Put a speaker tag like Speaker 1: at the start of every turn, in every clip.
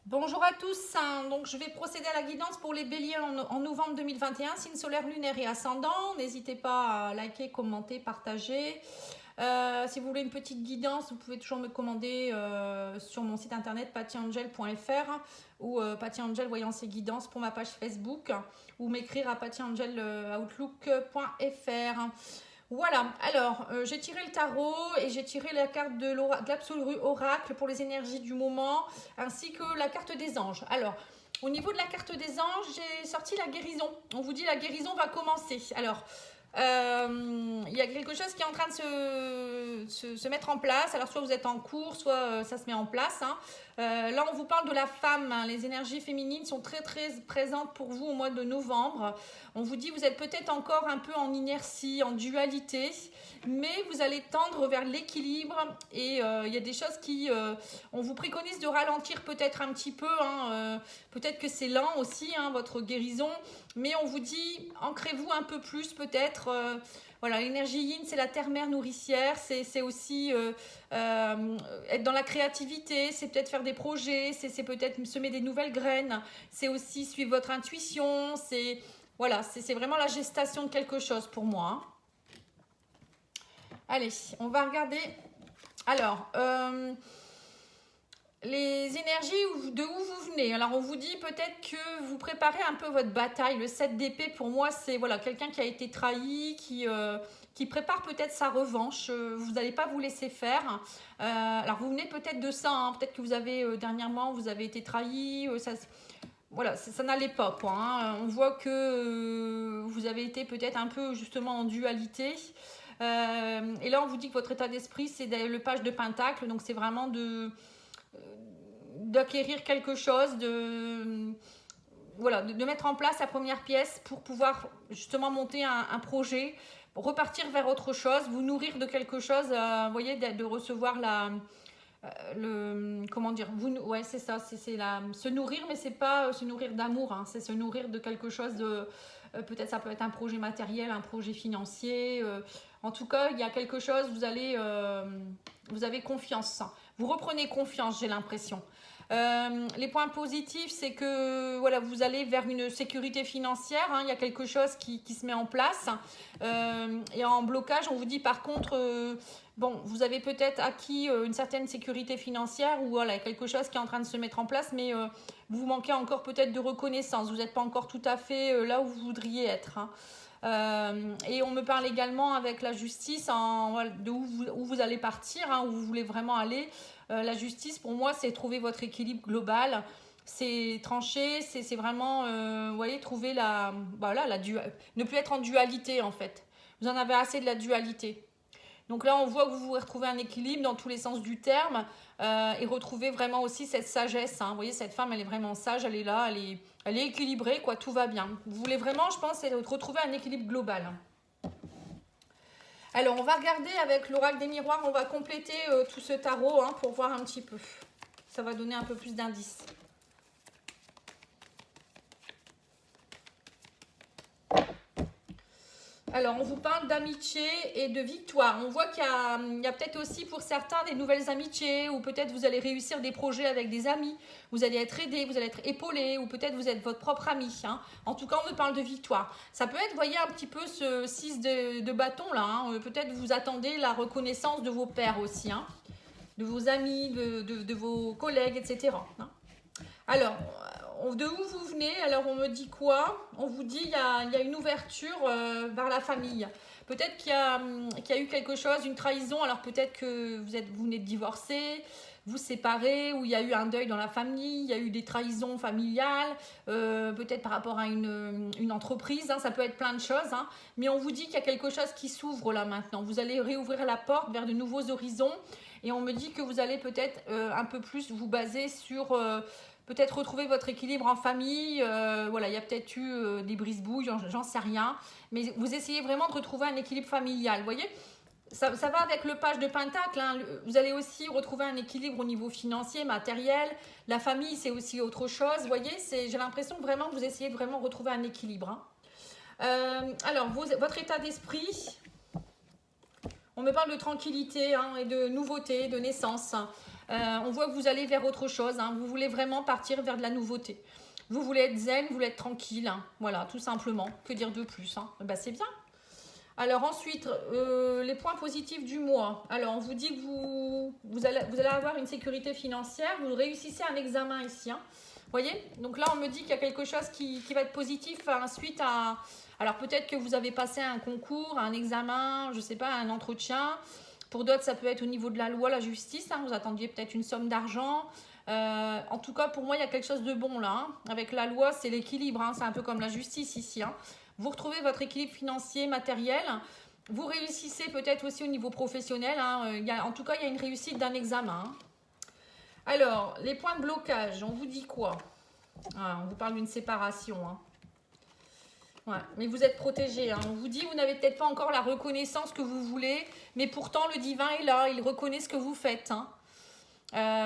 Speaker 1: Bonjour à tous, donc je vais procéder à la guidance pour les béliers en novembre 2021, signe solaire, lunaire et ascendant. N'hésitez pas à liker, commenter, partager. Si vous voulez une petite guidance, vous pouvez toujours me commander sur mon site internet pattyangel.fr ou pattyangel voyance et guidance pour ma page Facebook ou m'écrire à pattyangel.outlook.fr. Voilà, alors j'ai tiré le tarot et j'ai tiré la carte de l'absolu oracle pour les énergies du moment, ainsi que la carte des anges. Alors, au niveau de la carte des anges, j'ai sorti la guérison. On vous dit la guérison va commencer. Alors, il y a quelque chose qui est en train de se mettre en place. Alors, soit vous êtes en cours, soit ça se met en place. Là, on vous parle de la femme. Les énergies féminines sont très, très présentes pour vous au mois de novembre. On vous dit, vous êtes peut-être encore un peu en inertie, en dualité, mais vous allez tendre vers l'équilibre. Et il y a des choses qui... on vous préconise de ralentir peut-être un petit peu. Peut-être que c'est lent aussi, votre guérison. Mais on vous dit, ancrez-vous un peu plus peut-être. Voilà, l'énergie yin, c'est la terre-mère nourricière, c'est aussi être dans la créativité, c'est peut-être faire des projets, c'est peut-être semer des nouvelles graines, c'est aussi suivre votre intuition, c'est voilà, c'est vraiment la gestation de quelque chose pour moi. Allez, on va regarder. Alors, les énergies de où vous venez. Alors on vous dit peut-être que vous préparez un peu votre bataille. Le 7 d'épée pour moi c'est voilà, quelqu'un qui a été trahi, qui prépare peut-être sa revanche. Vous n'allez pas vous laisser faire. Alors vous venez peut-être de ça. Peut-être que vous avez dernièrement vous avez été trahi. Voilà, ça n'allait pas quoi. On voit que vous avez été peut-être un peu justement en dualité. Et là on vous dit que votre état d'esprit c'est le page de pentacle. Donc c'est vraiment d'acquérir quelque chose, de mettre en place la première pièce pour pouvoir justement monter un projet, repartir vers autre chose, vous nourrir de quelque chose, vous voyez, de recevoir comment dire, ouais c'est ça, se nourrir, mais c'est pas se nourrir d'amour, c'est se nourrir de quelque chose de, peut-être ça peut être un projet matériel, un projet financier, en tout cas il y a quelque chose, vous avez confiance, vous reprenez confiance, j'ai l'impression. Les points positifs, c'est que voilà, vous allez vers une sécurité financière. Il y a quelque chose qui se met en place. Et en blocage, on vous dit par contre, bon, vous avez peut-être acquis une certaine sécurité financière ou voilà, quelque chose qui est en train de se mettre en place, mais vous manquez encore peut-être de reconnaissance. Vous n'êtes pas encore tout à fait là où vous voudriez être. Et on me parle également avec la justice de où vous allez partir, où vous voulez vraiment aller. La justice, pour moi, c'est trouver votre équilibre global. C'est trancher, c'est vraiment, vous voyez, trouver ne plus être en dualité, en fait. Vous en avez assez de la dualité. Donc là, on voit que vous retrouvez un équilibre dans tous les sens du terme et retrouvez vraiment aussi cette sagesse. Vous voyez, cette femme, elle est vraiment sage, elle est là, elle est équilibrée, quoi, tout va bien. Vous voulez vraiment, je pense, retrouver un équilibre global. Alors, on va regarder avec l'oracle des miroirs, on va compléter tout ce tarot pour voir un petit peu. Ça va donner un peu plus d'indices. Alors, on vous parle d'amitié et de victoire. On voit qu'il y a peut-être aussi pour certains des nouvelles amitiés, ou peut-être vous allez réussir des projets avec des amis, vous allez être aidé, vous allez être épaulé, ou peut-être vous êtes votre propre ami. En tout cas, on me parle de victoire. Ça peut être, vous voyez, un petit peu ce 6 de bâton là. Peut-être vous attendez la reconnaissance de vos pairs aussi, de vos amis, de vos collègues, etc. Alors, de où vous venez? Alors, on me dit quoi? On vous dit qu'il y a une ouverture vers la famille. Peut-être qu'il y a eu quelque chose, une trahison. Alors, peut-être que vous venez de divorcer, vous séparez, ou il y a eu un deuil dans la famille, il y a eu des trahisons familiales, peut-être par rapport à une entreprise. Ça peut être plein de choses. Mais on vous dit qu'il y a quelque chose qui s'ouvre là maintenant. Vous allez réouvrir la porte vers de nouveaux horizons. Et on me dit que vous allez peut-être un peu plus vous baser sur... peut-être retrouver votre équilibre en famille. Voilà, il y a peut-être eu des brise-bouilles, j'en sais rien. Mais vous essayez vraiment de retrouver un équilibre familial. Vous voyez, ça va avec le page de pentacle. Vous allez aussi retrouver un équilibre au niveau financier, matériel. La famille, c'est aussi autre chose. Vous voyez, j'ai l'impression vraiment que vous essayez de vraiment retrouver un équilibre. Alors, votre état d'esprit... On me parle de tranquillité et de nouveauté, de naissance. On voit que vous allez vers autre chose, hein. Vous voulez vraiment partir vers de la nouveauté. Vous voulez être zen, vous voulez être tranquille, hein. Voilà, tout simplement. Que dire de plus, hein. Ben, c'est bien. Alors ensuite, les points positifs du mois. Alors on vous dit que vous allez avoir une sécurité financière, vous réussissez un examen ici, hein. Vous voyez? Donc là on me dit qu'il y a quelque chose qui va être positif suite à... Alors peut-être que vous avez passé un concours, un examen, je ne sais pas, un entretien. Pour d'autres ça peut être au niveau de la loi, la justice, hein. Vous attendiez peut-être une somme d'argent. En tout cas pour moi il y a quelque chose de bon là, hein. Avec la loi c'est l'équilibre, hein. C'est un peu comme la justice ici, hein. Vous retrouvez votre équilibre financier, matériel. Vous réussissez peut-être aussi au niveau professionnel, hein. En tout cas, il y a une réussite d'un examen, hein. Alors, les points de blocage, on vous dit quoi? On vous parle d'une séparation, hein. Ouais, mais vous êtes protégé, hein. On vous dit vous n'avez peut-être pas encore la reconnaissance que vous voulez, mais pourtant le divin est là, il reconnaît ce que vous faites, hein.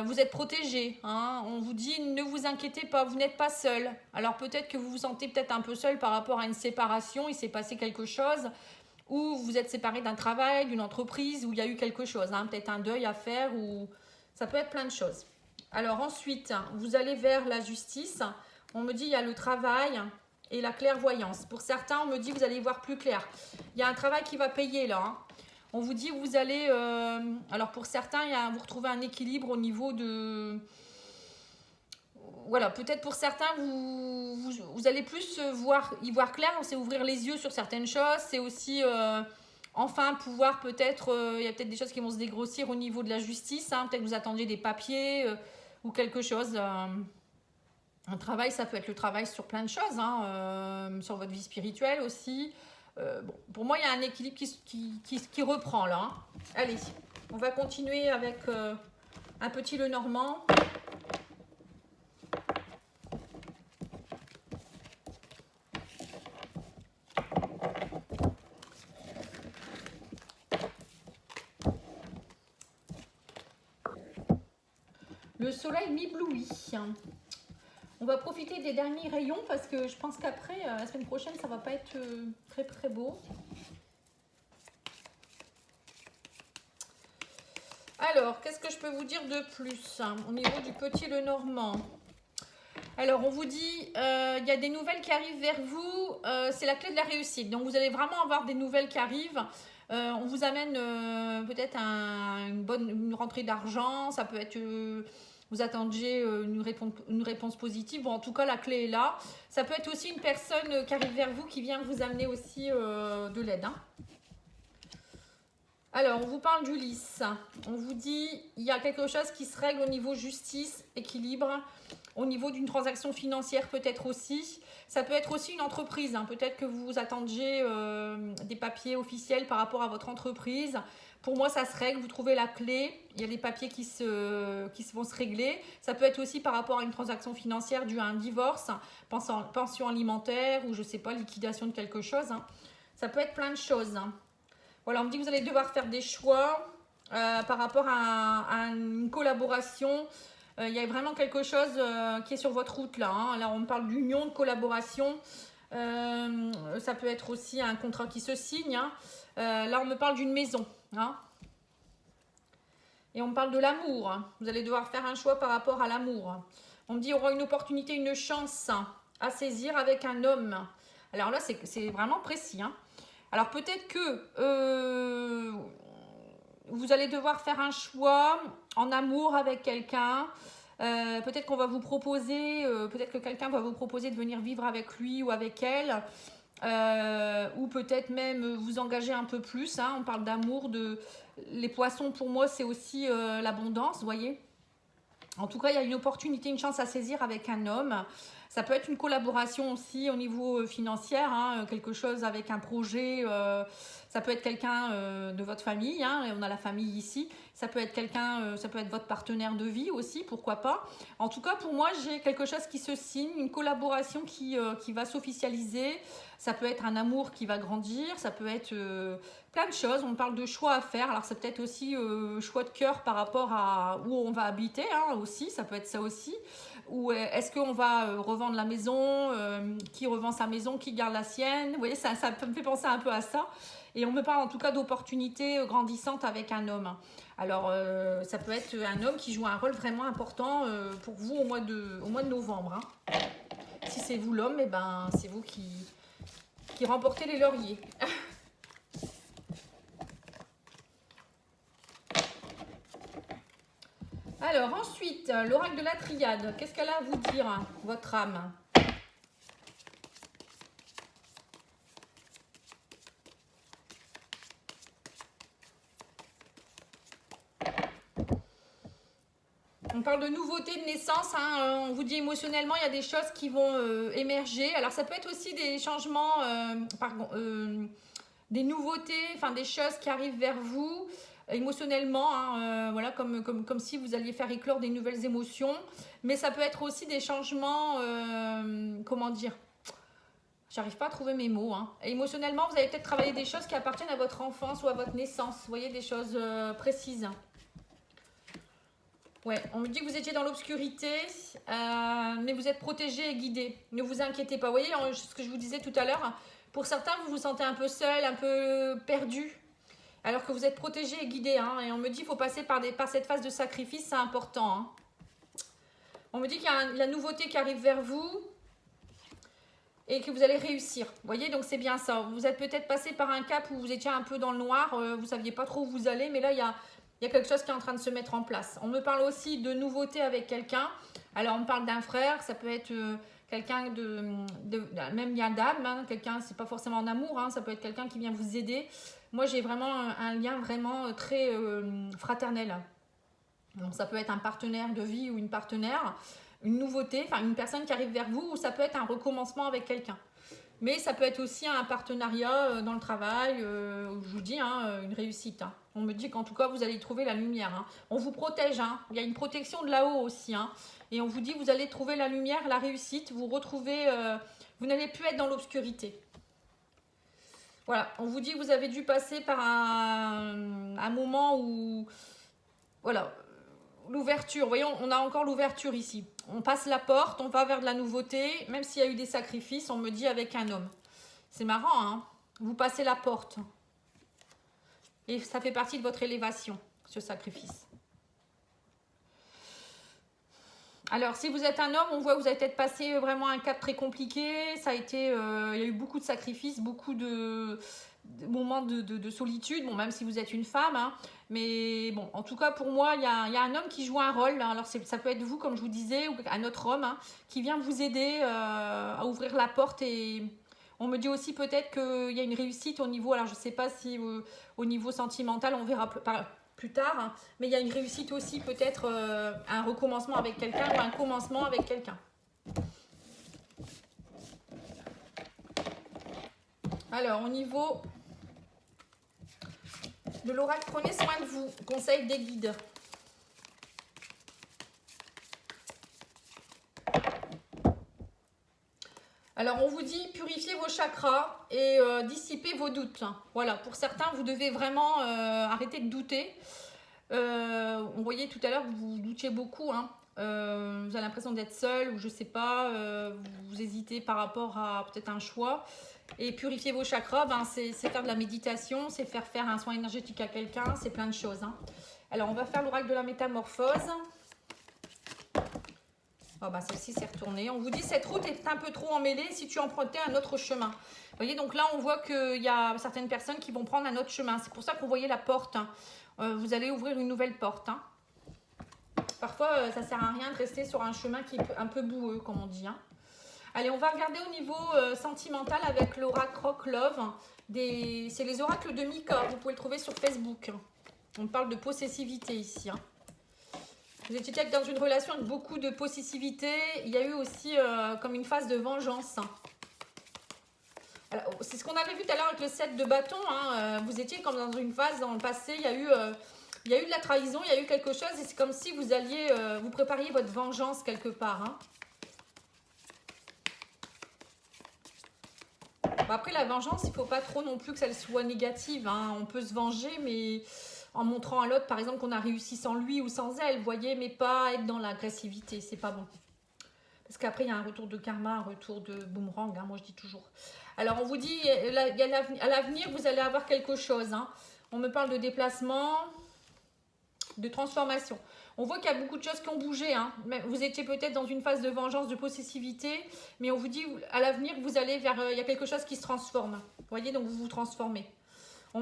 Speaker 1: Vous êtes protégé, hein. On vous dit ne vous inquiétez pas, vous n'êtes pas seul. Alors peut-être que vous vous sentez peut-être un peu seul par rapport à une séparation, il s'est passé quelque chose, ou vous êtes séparé d'un travail, d'une entreprise, où il y a eu quelque chose, hein. Peut-être un deuil à faire, ou ça peut être plein de choses. Alors ensuite, vous allez vers la justice. On me dit il y a le travail et la clairvoyance. Pour certains, on me dit vous allez y voir plus clair. Il y a un travail qui va payer là, hein. On vous dit vous allez... alors pour certains, vous retrouvez un équilibre au niveau de... Voilà, peut-être pour certains, vous allez plus y voir clair, c'est ouvrir les yeux sur certaines choses. C'est aussi enfin pouvoir peut-être... il y a peut-être des choses qui vont se dégrossir au niveau de la justice, hein. Peut-être que vous attendiez des papiers ou quelque chose. Un travail, ça peut être le travail sur plein de choses, hein, sur votre vie spirituelle aussi. Bon, pour moi, il y a un équilibre qui reprend là, hein. Allez, on va continuer avec un petit Lenormand. Le soleil m'éblouit. On va profiter des derniers rayons parce que je pense qu'après, la semaine prochaine, ça va pas être très très beau. Alors, qu'est-ce que je peux vous dire de plus au niveau du petit Lenormand? Alors, on vous dit, il y a des nouvelles qui arrivent vers vous, c'est la clé de la réussite. Donc, vous allez vraiment avoir des nouvelles qui arrivent. On vous amène peut-être une rentrée d'argent, ça peut être... vous attendiez une réponse positive. Bon, en tout cas, la clé est là. Ça peut être aussi une personne qui arrive vers vous, qui vient vous amener aussi de l'aide, hein. Alors, on vous parle d'Ulysse. On vous dit, il y a quelque chose qui se règle au niveau justice, équilibre, au niveau d'une transaction financière peut-être aussi. Ça peut être aussi une entreprise, hein. Peut-être que vous attendiez des papiers officiels par rapport à votre entreprise. Pour moi, ça se règle, vous trouvez la clé, il y a des papiers qui vont se régler. Ça peut être aussi par rapport à une transaction financière due à un divorce, pension alimentaire ou je ne sais pas, liquidation de quelque chose, hein. Ça peut être plein de choses, hein. Voilà, on me dit que vous allez devoir faire des choix par rapport à une collaboration. Il y a vraiment quelque chose qui est sur votre route là, hein. Là, on parle d'union, de collaboration. Ça peut être aussi un contrat qui se signe, hein. Là, on me parle d'une maison, hein. Et on me parle de l'amour, hein. Vous allez devoir faire un choix par rapport à l'amour. On me dit qu'il y aura une opportunité, une chance à saisir avec un homme. Alors là, c'est vraiment précis, hein. Alors peut-être que vous allez devoir faire un choix en amour avec quelqu'un. Peut-être qu'on va vous proposer, peut-être que quelqu'un va vous proposer de venir vivre avec lui ou avec elle. Ou peut-être même vous engager un peu plus, hein. On parle d'amour, les poissons pour moi c'est aussi l'abondance, vous voyez. En tout cas il y a une opportunité, une chance à saisir avec un homme. Ça peut être une collaboration aussi au niveau financier, hein, quelque chose avec un projet. Ça peut être quelqu'un de votre famille, hein, on a la famille ici. Ça peut être quelqu'un, ça peut être votre partenaire de vie aussi, pourquoi pas. En tout cas, pour moi, j'ai quelque chose qui se signe, une collaboration qui va s'officialiser. Ça peut être un amour qui va grandir, ça peut être plein de choses. On parle de choix à faire. Alors, c'est peut-être aussi choix de cœur par rapport à où on va habiter, hein, aussi. Ça peut être ça aussi. Ou est-ce qu'on va revendre la maison, qui revend sa maison, qui garde la sienne. Vous voyez, ça me fait penser un peu à ça. Et on me parle en tout cas d'opportunités grandissantes avec un homme. Alors, ça peut être un homme qui joue un rôle vraiment important pour vous au mois de novembre. Hein. Si c'est vous l'homme, eh ben, c'est vous qui remportez les lauriers. Alors, ensuite, l'oracle de la triade. Qu'est-ce qu'elle a à vous dire, hein, votre âme? On parle de nouveauté, de naissance, hein. On vous dit émotionnellement, il y a des choses qui vont émerger. Alors ça peut être aussi des changements, des nouveautés, enfin des choses qui arrivent vers vous émotionnellement, hein, voilà, comme si vous alliez faire éclore des nouvelles émotions. Mais ça peut être aussi des changements, comment dire, j'arrive pas à trouver mes mots. Hein. Émotionnellement, vous allez peut-être travailler des choses qui appartiennent à votre enfance ou à votre naissance. Vous voyez, des choses précises. Ouais, on me dit que vous étiez dans l'obscurité, mais vous êtes protégé et guidé. Ne vous inquiétez pas. Vous voyez ce que je vous disais tout à l'heure. Pour certains, vous vous sentez un peu seul, un peu perdu, alors que vous êtes protégé et guidé. Hein, et on me dit qu'il faut passer par cette phase de sacrifice, c'est important. Hein. On me dit qu'il y a la nouveauté qui arrive vers vous et que vous allez réussir. Vous voyez, donc c'est bien ça. Vous êtes peut-être passé par un cap où vous étiez un peu dans le noir, vous ne saviez pas trop où vous allez, mais là, il y a quelque chose qui est en train de se mettre en place. On me parle aussi de nouveautés avec quelqu'un. Alors, on me parle d'un frère, ça peut être quelqu'un même bien d'âme, hein, quelqu'un, c'est pas forcément en amour, hein, ça peut être quelqu'un qui vient vous aider. Moi, j'ai vraiment un lien vraiment très fraternel. Donc, ça peut être un partenaire de vie ou une partenaire, une nouveauté, enfin une personne qui arrive vers vous, ou ça peut être un recommencement avec quelqu'un. Mais ça peut être aussi un partenariat dans le travail, je vous dis, hein, une réussite. Hein. On me dit qu'en tout cas, vous allez trouver la lumière. Hein. On vous protège, hein. Il y a une protection de là-haut aussi. Hein. Et on vous dit que vous allez trouver la lumière, la réussite, vous retrouvez, vous n'allez plus être dans l'obscurité. Voilà, on vous dit que vous avez dû passer par un moment où, voilà, l'ouverture, voyons, on a encore l'ouverture ici. On passe la porte, on va vers de la nouveauté, même s'il y a eu des sacrifices, on me dit avec un homme. C'est marrant, hein? Vous passez la porte. Et ça fait partie de votre élévation, ce sacrifice. Alors, si vous êtes un homme, on voit que vous avez peut-être passé vraiment un cap très compliqué. Ça a été, il y a eu beaucoup de sacrifices, beaucoup de moments de solitude. Bon, même si vous êtes une femme, hein. Mais bon, en tout cas, pour moi, il y a un homme qui joue un rôle. Alors, ça peut être vous, comme je vous disais, ou un autre homme, hein, qui vient vous aider à ouvrir la porte. Et on me dit aussi peut-être qu'il y a une réussite au niveau, alors je ne sais pas si au niveau sentimental, on verra plus tard, hein, mais il y a une réussite aussi, peut-être un recommencement avec quelqu'un ou un commencement avec quelqu'un. Alors, au niveau de l'oracle, prenez soin de vous. Conseil des guides. Alors, on vous dit purifiez vos chakras et dissipez vos doutes. Voilà, pour certains, vous devez vraiment arrêter de douter. On voyait tout à l'heure que vous doutiez beaucoup. Hein. Vous avez l'impression d'être seul ou je sais pas, vous hésitez par rapport à peut-être un choix. Et purifier vos chakras, ben, c'est faire de la méditation, c'est faire un soin énergétique à quelqu'un, c'est plein de choses. Hein. Alors, on va faire l'oracle de la métamorphose. Oh bah celle-ci s'est retournée. On vous dit cette route est un peu trop emmêlée si tu empruntais un autre chemin. Vous voyez, donc là on voit qu'il y a certaines personnes qui vont prendre un autre chemin. C'est pour ça qu'on voyait la porte. Hein. Vous allez ouvrir une nouvelle porte. Hein. Parfois ça sert à rien de rester sur un chemin qui est un peu boueux, comme on dit. Hein. Allez, on va regarder au niveau sentimental avec l'oracle Rock Love. C'est les oracles de Mika. Vous pouvez le trouver sur Facebook. On parle de possessivité ici. Hein. Vous étiez peut-être dans une relation avec beaucoup de possessivité. Il y a eu aussi comme une phase de vengeance. C'est ce qu'on avait vu tout à l'heure avec le 7 de bâton. Hein. Vous étiez comme dans une phase dans le passé. Il y a eu de la trahison, il y a eu quelque chose. Et c'est comme si vous alliez, vous prépariez votre vengeance quelque part. Hein. Bon, après, la vengeance, il ne faut pas trop non plus que ça soit négative. Hein. On peut se venger, mais en montrant à l'autre, par exemple, qu'on a réussi sans lui ou sans elle, vous voyez, mais pas être dans l'agressivité, c'est pas bon. Parce qu'après, il y a un retour de karma, un retour de boomerang, hein, moi je dis toujours. Alors, on vous dit, à l'avenir, vous allez avoir quelque chose. Hein. On me parle de déplacement. de transformation. On voit qu'il y a beaucoup de choses qui ont bougé. Hein. Vous étiez peut-être dans une phase de vengeance, de possessivité, mais on vous dit à l'avenir que vous allez vers... il y a quelque chose qui se transforme. Vous voyez, donc vous vous transformez. On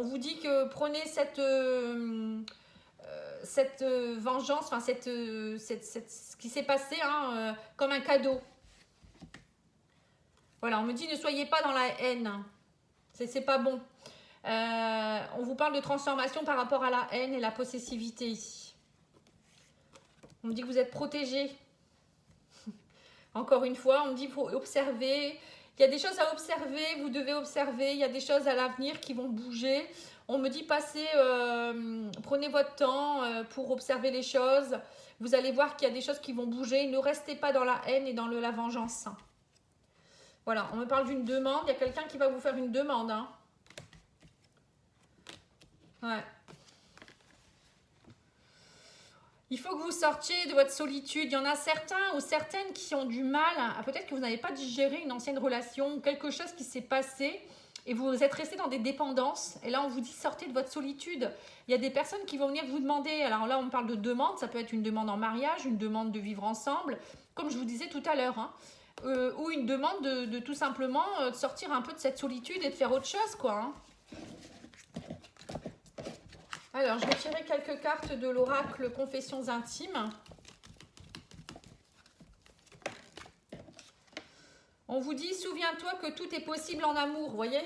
Speaker 1: vous dit que prenez cette vengeance, enfin ce qui s'est passé comme un cadeau. Voilà, on me dit ne soyez pas dans la haine. C'est pas bon. On vous parle de transformation par rapport à la haine et la possessivité ici. On me dit que vous êtes protégé. Encore une fois, on me dit qu'il faut observer. Il y a des choses à observer, vous devez observer. Il y a des choses à l'avenir qui vont bouger. On me dit prenez votre temps pour observer les choses. Vous allez voir qu'il y a des choses qui vont bouger. Ne restez pas dans la haine et dans la vengeance. Voilà, on me parle d'une demande. Il y a quelqu'un qui va vous faire une demande. Hein. Ouais. Il faut que vous sortiez de votre solitude. Il y en a certains ou certaines qui ont du mal. Peut-être que vous n'avez pas digéré une ancienne relation ou quelque chose qui s'est passé et vous êtes resté dans des dépendances. Et là, on vous dit sortez de votre solitude. Il y a des personnes qui vont venir vous demander. Alors là, on parle de demande. Ça peut être une demande en mariage, une demande de vivre ensemble, comme je vous disais tout à l'heure. Hein. Ou une demande de tout simplement de sortir un peu de cette solitude et de faire autre chose, quoi. Hein. Alors, je vais tirer quelques cartes de l'oracle Confessions intimes. On vous dit, souviens-toi que tout est possible en amour, vous voyez?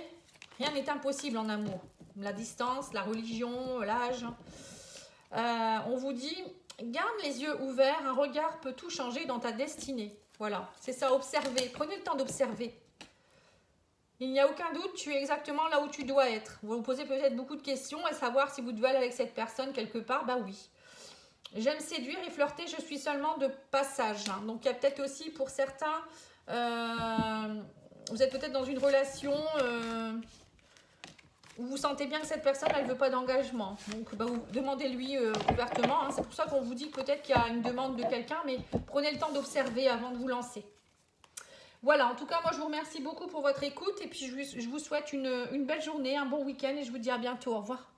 Speaker 1: Rien n'est impossible en amour. La distance, la religion, l'âge. On vous dit, garde les yeux ouverts, un regard peut tout changer dans ta destinée. Voilà, c'est ça, observez. Prenez le temps d'observer. Il n'y a aucun doute, tu es exactement là où tu dois être. Vous vous posez peut-être beaucoup de questions à savoir si vous devez aller avec cette personne quelque part. Bah oui. J'aime séduire et flirter, je suis seulement de passage. Hein. Donc il y a peut-être aussi pour certains, vous êtes peut-être dans une relation où vous sentez bien que cette personne, elle ne veut pas d'engagement. Donc bah, vous demandez-lui ouvertement. Hein. C'est pour ça qu'on vous dit peut-être qu'il y a une demande de quelqu'un, mais prenez le temps d'observer avant de vous lancer. Voilà, en tout cas, moi, je vous remercie beaucoup pour votre écoute et puis je vous souhaite une belle journée, un bon week-end et je vous dis à bientôt. Au revoir.